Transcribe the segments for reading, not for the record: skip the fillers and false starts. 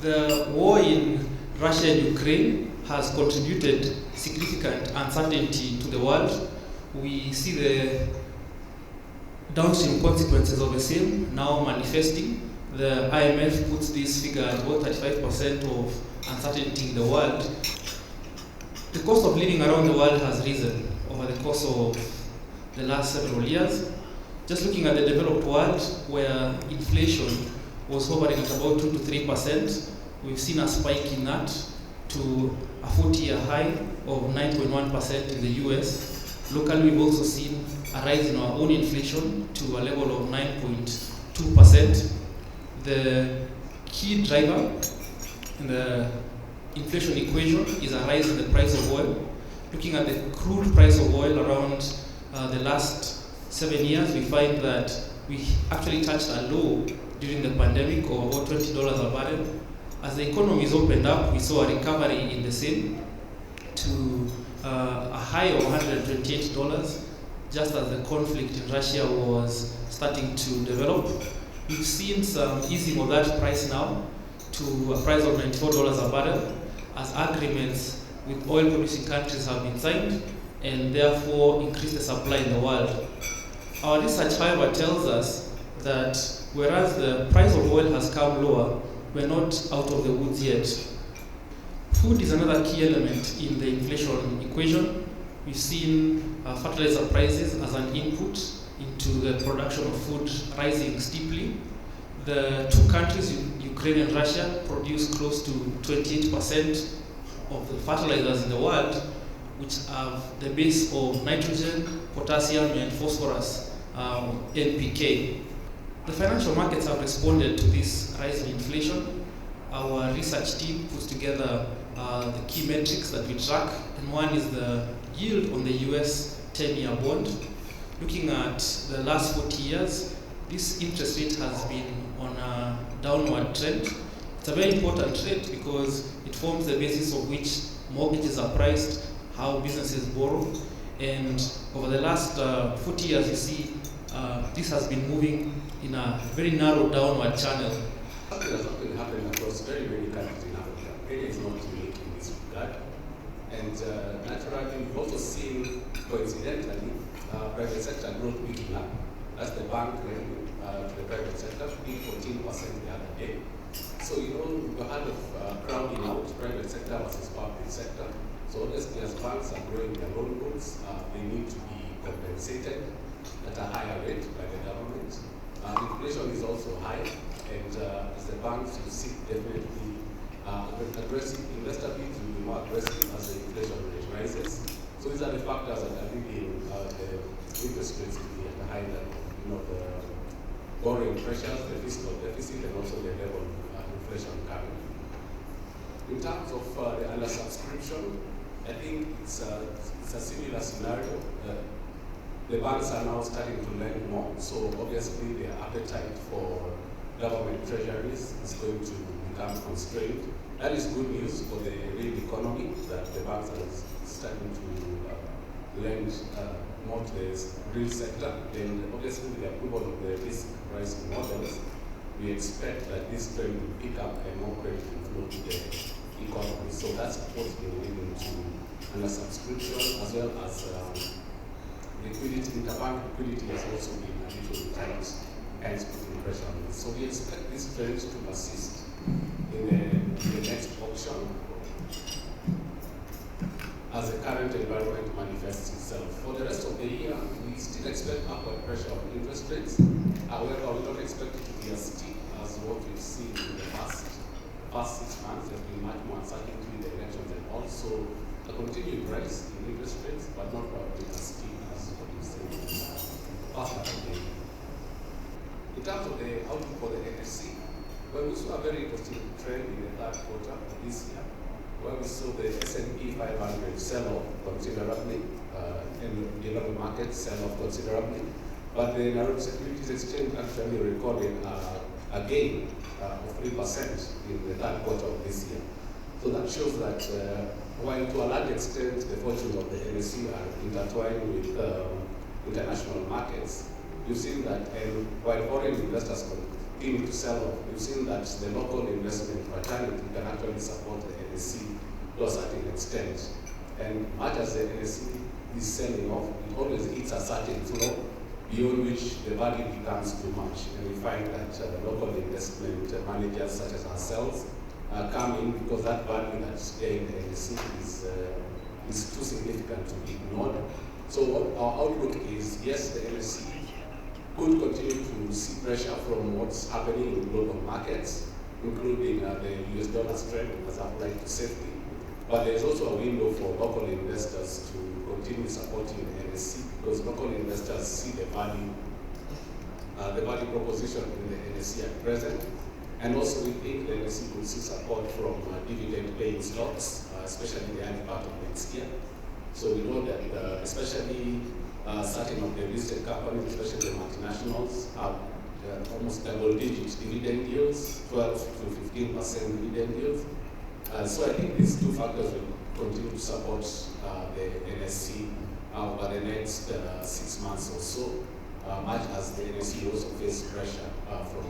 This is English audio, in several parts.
The war in Russia and Ukraine has contributed significant uncertainty to the world. We see the downstream consequences of the same now manifesting. The IMF puts this figure at about 35% of uncertainty in the world. The cost of living around the world has risen over the course of the last several years. Just looking at the developed world, where inflation was hovering at about 2 to 3%, we've seen a spike in that to a 40-year high of 9.1% in the US. Locally, we've also seen a rise in our own inflation to a level of 9.2%. The key driver in the inflation equation is a rise in the price of oil. Looking at the crude price of oil around the last 7 years, we find that we actually touched a low during the pandemic of about $20 a barrel. As the economies opened up, we saw a recovery in the same to a high of $128, just as the conflict in Russia was starting to develop. We've seen some easing of that price now to a price of $94 a barrel, as agreements with oil-producing countries have been signed and therefore increase the supply in the world. Our research, however, tells us that whereas the price of oil has come lower, we're not out of the woods yet. Food is another key element in the inflation equation. We've seen fertilizer prices as an input into the production of food rising steeply. The two countries, Ukraine and Russia, produce close to 28% of the fertilizers in the world, which have the base of nitrogen, potassium, and phosphorus, NPK. The financial markets have responded to this rise in inflation. Our research team puts together the key metrics that we track, and one is the yield on the US 10-year bond. Looking at the last 40 years, this interest rate has been on a downward trend. It's a very important trend because it forms the basis of which mortgages are priced, how businesses borrow, and over the last 40 years, you see this has been moving in a very narrow downward channel. Something has often happened across very many countries in Africa. Kenya is not unique in this regard. And naturally, we've also seen, coincidentally, private sector growth picking up. That's the bank revenue to the private sector, being 14% the other day. So, you know, we've heard of crowding out private sector versus public sector. So obviously, as banks are growing their loan books, they need to be compensated at a higher rate by the government. Inflation is also high, and as the banks will seek definitely aggressive, investor needs will be more aggressive as the inflation rate rises. So these are the factors that are leading the interest rates to be at a high level. You know, the borrowing pressures, the fiscal deficit, and also the level of inflation currently. In terms of the undersubscription, I think it's a similar scenario. The banks are now starting to lend more, so obviously their appetite for government treasuries is going to become constrained. That is good news for the real economy, that the banks are starting to lend more to the real sector. And obviously with the approval of the risk pricing models, we expect that this trend will pick up and more credit will flow to the economy. So that's what's been leading to undersubscription, as well as liquidity. Interbank liquidity has also been a little tight, hence putting pressure on it. So we expect this trend to persist in the next auction as the current environment manifests itself. For the rest of the year, we still expect upward pressure on interest rates. However, we don't expect it to be as steep as what we've seen in the past 6 months. There's been much more uncertainty in the elections, and also a continued rise in interest rates, but not probably as steep as what we've seen in the past half of the year. In terms of the outlook for the NSE, well, we saw a very interesting trend in the third quarter of this year, where we saw the S&P 500 sell off considerably, and the global market sell off considerably. But the Nairobi Securities Exchange actually recorded a gain of 3% in the third quarter of this year. So that shows that while to a large extent the fortunes of the NSE are intertwined with international markets, you've seen that while foreign investors beginning to sell off. We've seen that the local investment fraternity can actually support the NSE to a certain extent. And much as the NSE is selling off, it always hits a certain floor beyond which the value becomes too much. And we find that local investment managers such as ourselves come in because that value that's there in the NSE is too significant to be ignored. So what our outlook is, yes, the NSE could continue to see pressure from what's happening in global markets, including the US dollar strength as applied to safety. But there's also a window for local investors to continue supporting the NSE because local investors see the value proposition in the NSE at present. And also we think the NSE could see support from dividend-paying stocks, especially in the early part of next year. So we know that especially certain of the listed companies, especially the multinationals, have almost double-digit dividend yields, 12 to 15% dividend yields. So I think these two factors will continue to support the NSE over the next 6 months or so, much as the NSE also faces pressure from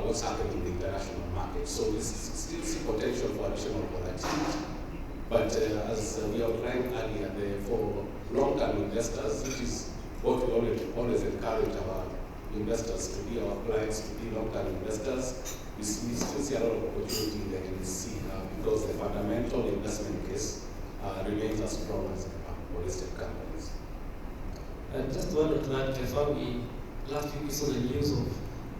what's happening in the international market. So we still see potential for additional volatility. But as we outlined earlier, for long-term investors, which is what we always encourage our investors to be, our clients to be long-term investors, we still see a lot of opportunity in the NSE because the fundamental investment case remains as strong as for listed companies. Just to add to that, last week we saw the news of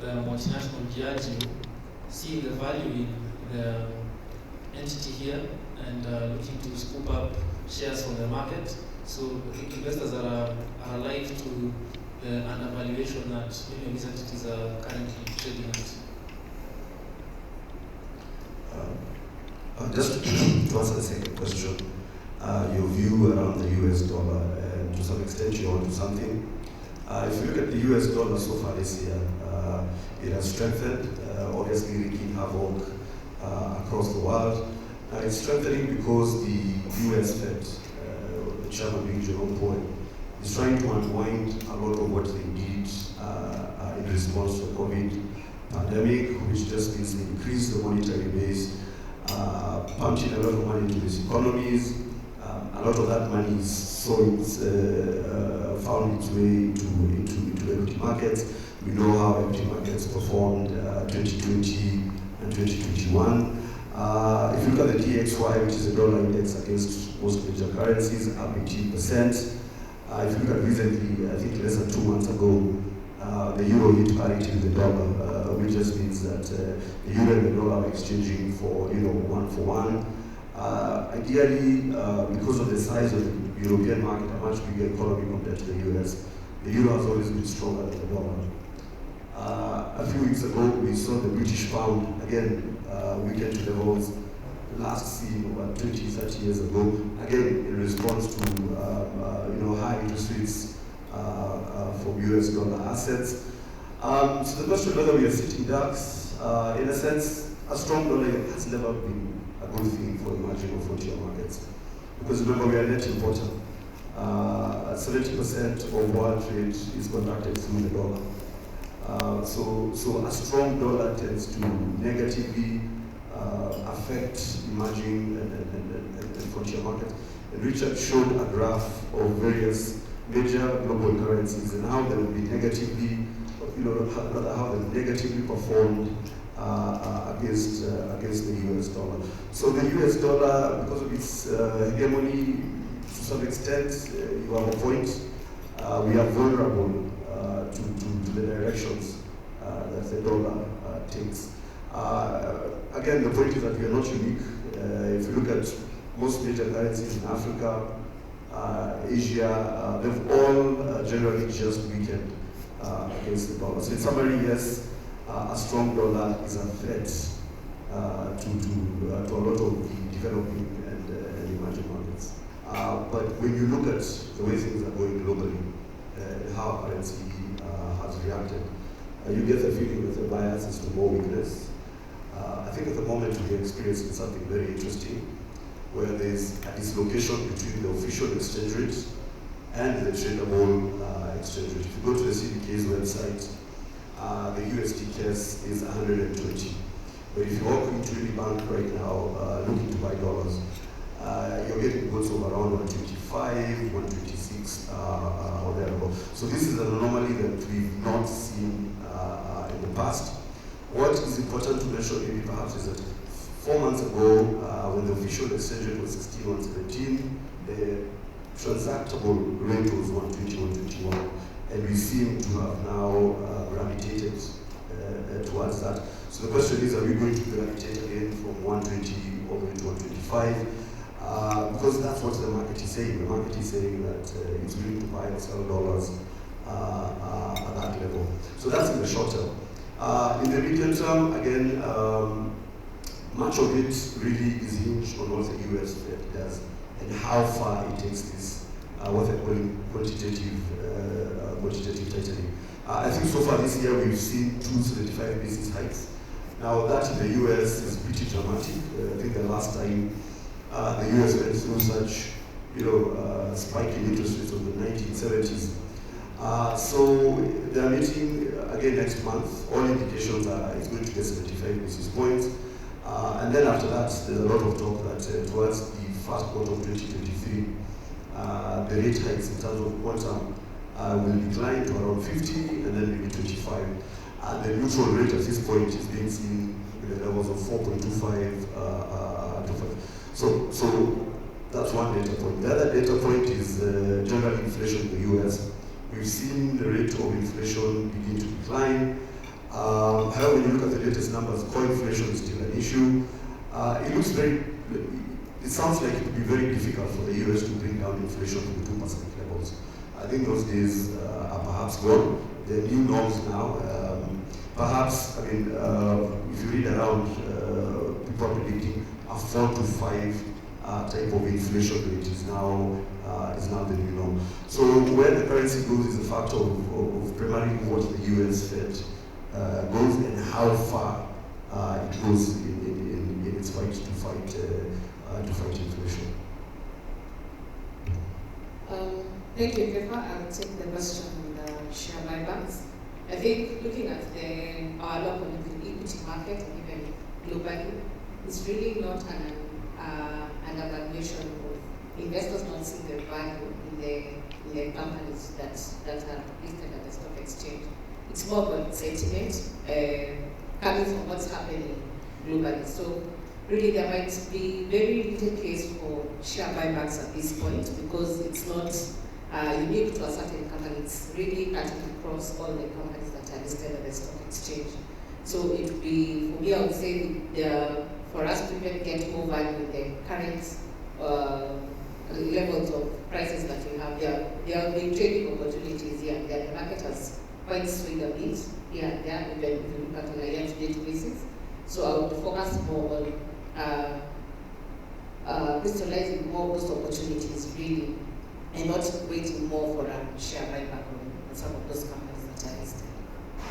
the multinational Diageo seeing the value in the entity here and looking to scoop up shares from the market. So I think investors are alive to the undervaluation that many of these entities are currently trading at. Just to answer the second question, your view around the US dollar, and to some extent you're onto something. If you look at the US dollar so far this year, it has strengthened, obviously wreaking havoc across the world. It's strengthening because the US Fed, the chairman being Jerome Powell, is trying to unwind a lot of what they did in response to the COVID pandemic, which just means they increased the monetary base, pumped in a lot of money into these economies. A lot of that money found its way into equity markets. We know how equity markets performed 2020 and 2021. If you look at the DXY, which is a dollar index against most major currencies, up 18%. If you look at recently, I think less than 2 months ago, the euro hit parity with the dollar, which just means that the euro and the dollar are exchanging for 1 for 1. Ideally, because of the size of the European market, a much bigger economy compared to the US, the euro has always been stronger than the dollar. A few weeks ago, we saw the British pound again weaken to levels last seen about 20, 30 years ago, again in response to high interest rates from US dollar assets. So the question whether we are sitting ducks, in a sense, a strong dollar has never been a good thing for emerging or frontier markets. Because remember, we are a net importer. 70% of world trade is conducted through the dollar. So a strong dollar tends to negatively affect emerging and frontier markets. And Richard showed a graph of various major global currencies and how they will be negatively, how they negatively performed against the US dollar. So the US dollar, because of its hegemony, to some extent, you have a point, we are vulnerable to the directions that the dollar takes. Again, the point is that we are not unique. If you look at most major currencies in Africa, Asia, they've all generally just weakened against the dollar. So in summary, yes, a strong dollar is a threat to a lot of the developing and emerging markets. But when you look at the way things are going globally, how currency has reacted, you get the feeling that the bias is to more weakness. I think at the moment we're experiencing something very interesting, where there's a dislocation between the official exchange rate and the tradable exchange rate. If you go to the CBK's website, the USD case is 120. But if you walk into any bank right now looking to buy dollars, you're getting goods of around 125, 126, or thereabout. So this is an anomaly that we've not seen in the past. What is important to mention maybe perhaps is that 4 months ago, when the official exchange rate was 16, 117, the transactable rate was 120, 121, and we seem to have now gravitated towards that. So the question is, are we going to gravitate again from 120 all the way to 125? Because that's what the market is saying. The market is saying that it's willing to buy or sell dollars at that level. So that's in the short term. In the medium term, again, much of it really is hinged on what the US Fed does and how far it takes this, what they're calling quantitative tightening. I think so far this year we've seen 275 basis hikes. Now that in the US is pretty dramatic. I think the last time the US went through such, spike in interest rates of the 1970s. So they're meeting again next month. All indications are it's going to get 75 basis points. And then after that, there's a lot of talk that towards the first quarter of 2023, the rate hikes in terms of quantum will decline to around 50 and then maybe 25. And the neutral rate at this point is being seen with the levels of 4.25 to 5. So that's one data point. The other data point is general inflation in the US. We've seen the rate of inflation begin to decline. However, when you look at the latest numbers, core inflation is still an issue. It sounds like it would be very difficult for the US to bring down inflation to the 2% levels. I think those days are perhaps gone. They're new norms now. Perhaps, if you read around, people are predicting a 4 to 5 type of inflation rate is now the new norm. So where the currency goes is a factor of primarily what the US Fed goes and how far it goes in its fight to fight inflation. Thank you, Kefa. I'll take the question on the share buybacks. I think looking at our local equity market and even globally, it's really not an evaluation of investors not seeing the value in the companies that are listed at the stock exchange. It's more about sentiment coming from what's happening globally. So really there might be very little case for share buybacks at this point because it's not unique to a certain company. It's really cutting across all the companies that are listed at the stock exchange. So it would be, for me, I would say for us to even get more value in the current levels of prices that we have, there will be trading opportunities here and there. The market has quite swing a bit here and there, even if you look at on a year-to-date basis. So I would focus more on crystallizing more those opportunities really, and not waiting more for a share buyback on some of those companies that are listed.